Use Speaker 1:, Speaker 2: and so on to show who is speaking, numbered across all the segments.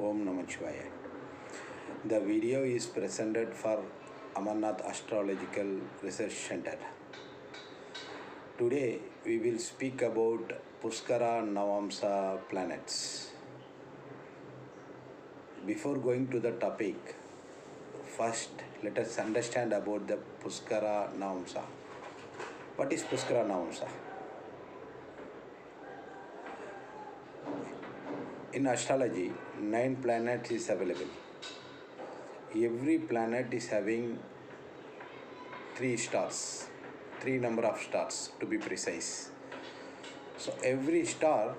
Speaker 1: Om Namah Shivaya. The video is presented for Amarnath Astrological Research Center. Today we will speak about Puskara Navamsa planets. Before going to the topic, first let us understand about the Puskara Navamsa. What is Puskara Navamsa? In astrology, 9 planets is available. Every planet is having 3 stars, 3 number of stars to be precise. So every star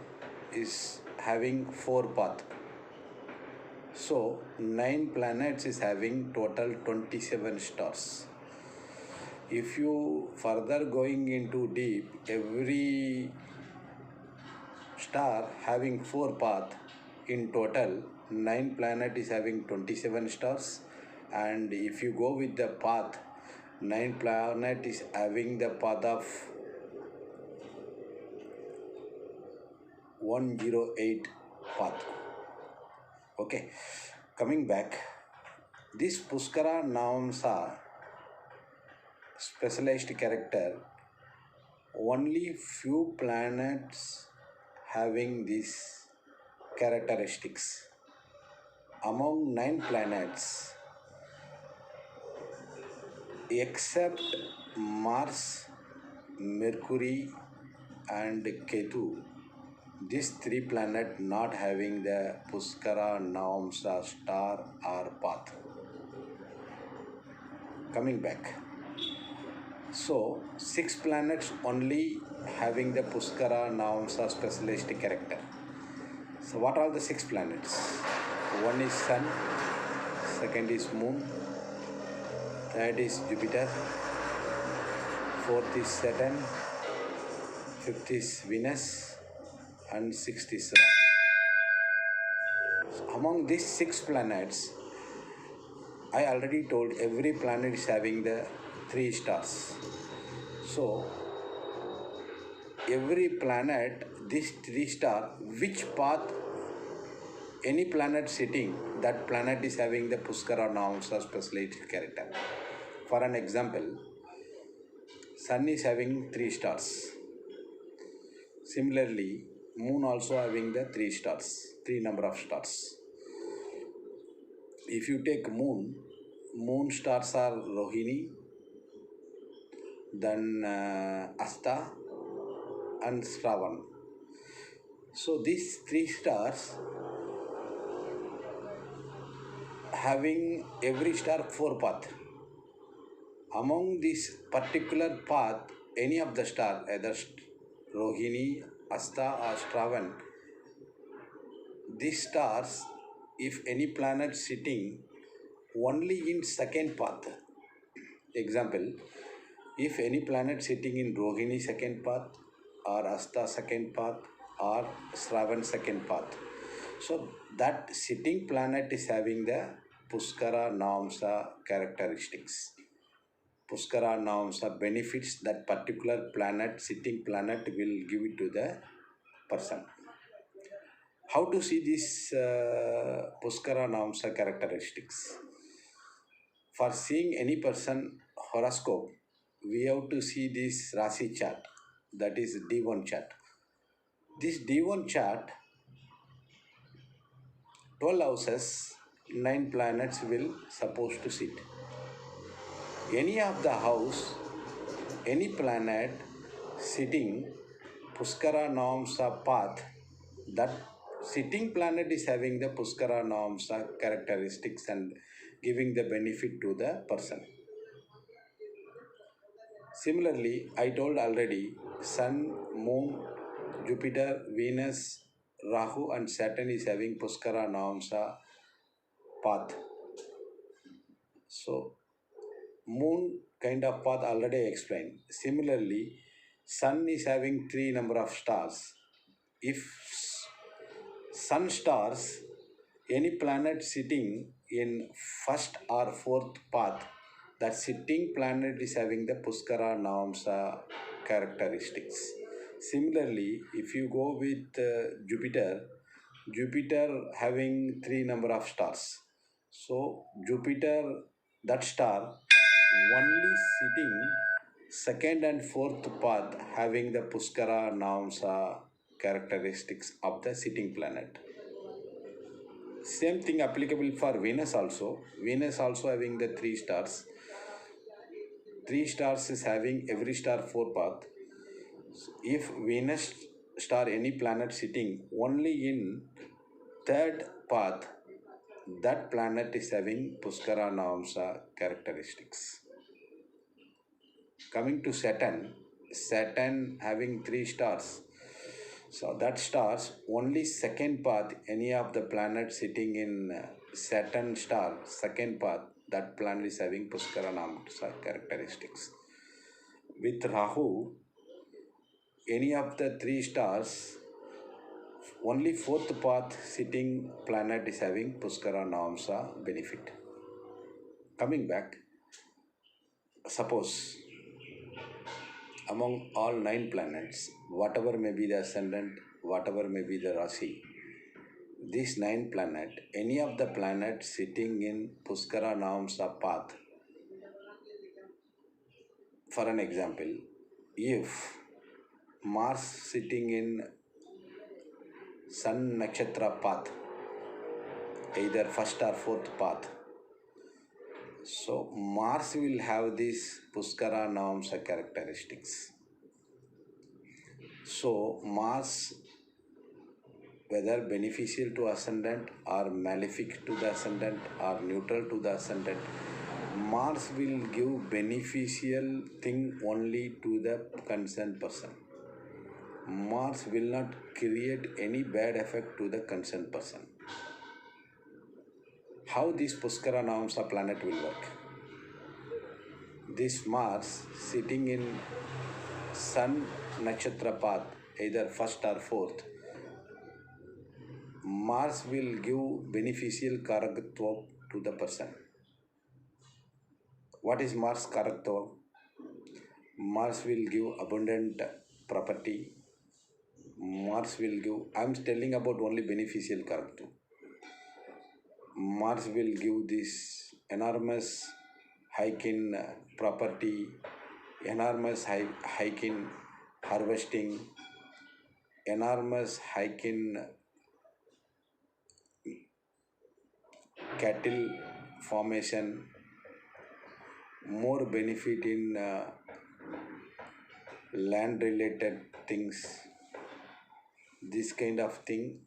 Speaker 1: is having 4 paths. So 9 planets is having total 27 stars. If you further going into deep, every star having 4 paths, in total 9 planet is having 27 stars, and if you go with the path, 9 planet is having the path of 108 path. Okay, coming back, this Puskara Navamsa specialized character, only few planets having these characteristics. Among 9 planets, except Mars, Mercury and Ketu, these 3 planets not having the Puskara Navamsa star or path. Coming back, so 6 planets only having the Puskara Navamsa specialist character. So what are the 6 planets? One is Sun, second is Moon, third is Jupiter, fourth is Saturn, fifth is Venus, and sixth is Rahu. So among these 6 planets, I already told every planet is having the 3 stars. So every planet, this 3 star, which path any planet sitting, that planet is having the Puskara Navamsa specialized character. For an example, Sun is having 3 stars. Similarly, Moon also having the 3 stars, 3 number of stars. If you take Moon, Moon stars are Rohini, then Asta and Shravan. So these 3 stars having every star 4 path. Among this particular path, any of the star, either Rohini, Asta or Shravan, these stars, if any planet sitting only in second path, example, if any planet sitting in Rohini second path or Asta second path or Shravan second path, so that sitting planet is having the Puskara Navamsa characteristics. Puskara Navamsa benefits that particular planet, sitting planet will give it to the person. How to see this Puskara Navamsa characteristics? For seeing any person horoscope, we have to see this Rasi chart, that is D1 chart. This D1 chart, 12 houses, 9 planets will supposed to sit. Any of the house, any planet sitting Puskara Navamsa path, that sitting planet is having the Puskara Navamsa characteristics and giving the benefit to the person. Similarly, I told already, Sun, Moon, Jupiter, Venus, Rahu and Saturn is having Puskara Navamsa path. So Moon kind of path already explained. Similarly, Sun is having 3 number of stars. If Sun stars, any planet sitting in first or fourth path, that sitting planet is having the Puskara Navamsa characteristics. Similarly, if you go with Jupiter, Jupiter having 3 number of stars. So Jupiter, that star, only sitting second and fourth path having the Puskara Namsa characteristics of the sitting planet. Same thing applicable for Venus also. Venus also having the 3 stars. 3 stars is having every star 4 path. If Venus star any planet sitting only in third path, that planet is having Puskara Namsa characteristics. Coming to Saturn, Saturn having 3 stars. So that stars only second path, any of the planets sitting in Saturn star, second path, that planet is having Puskara Namsa characteristics. With Rahu, any of the 3 stars, only fourth path sitting planet is having Puskara Namsa benefit. Coming back, suppose among all 9 planets, whatever may be the ascendant, whatever may be the Rasi, these 9 planets, any of the planets sitting in Puskara Namsa path, for an example, if Mars sitting in Sun Nakshatra path, either first or fourth path, so Mars will have these Puskara Namsa characteristics. So Mars, whether beneficial to ascendant or malefic to the ascendant or neutral to the ascendant, Mars will give beneficial thing only to the concerned person. Mars will not create any bad effect to the concerned person. How this Puskara Namsa planet will work? This Mars sitting in Sun Nakshatra path, either first or fourth, Mars will give beneficial karakatva to the person. What is Mars karakatva? Mars will give abundant property. Mars will give, I am telling about only beneficial karakatva. Mars will give this enormous hike in property, enormous hike in harvesting, enormous hike in cattle formation, more benefit in land related things. This kind of thing,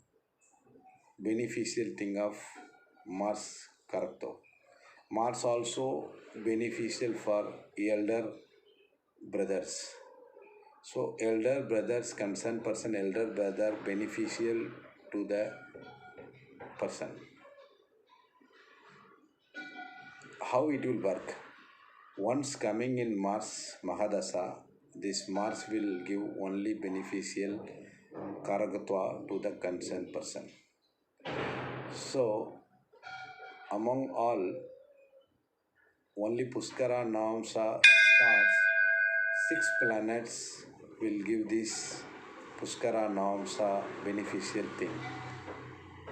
Speaker 1: beneficial thing of Mars karakatva. Mars also beneficial for elder brothers. So elder brothers, concerned person, elder brother beneficial to the person. How it will work? Once coming in Mars Mahadasa, this Mars will give only beneficial karakatva to the concerned person. So among all, only Puskara Namsa stars, 6 planets will give this Puskara Namsa beneficial thing.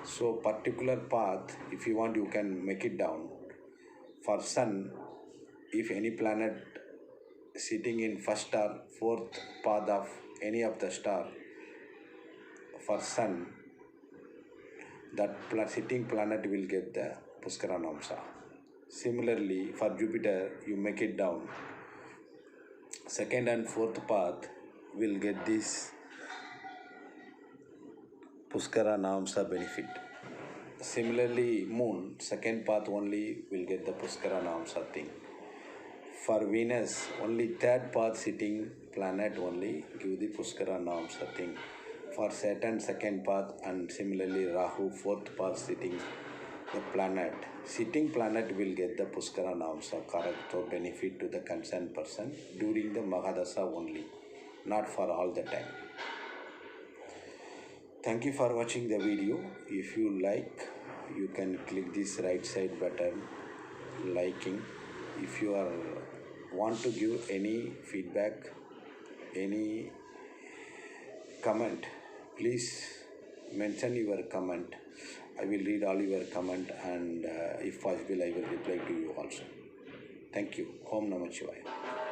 Speaker 1: So particular path, if you want, you can make it down. For Sun, if any planet sitting in first or fourth path of any of the star, for Sun, that sitting planet will get the Puskara Namsa. Similarly, for Jupiter, you make it down. Second and fourth path will get this Puskara Namsa benefit. Similarly, Moon, second path only will get the Puskara Namsa thing. For Venus, only third path sitting planet only give the Puskara Namsa thing. For Saturn, second path, and similarly Rahu, fourth path sitting the planet. Sitting planet will get the Puskara Namsa karakatva benefit to the concerned person during the Mahadasa only, not for all the time. Thank you for watching the video. If you like, you can click this right side button, liking. If you want to give any feedback, any comment, please mention your comment. I will read all your comment, and if possible, I will reply to you also. Thank you. Om Namah Shivaya.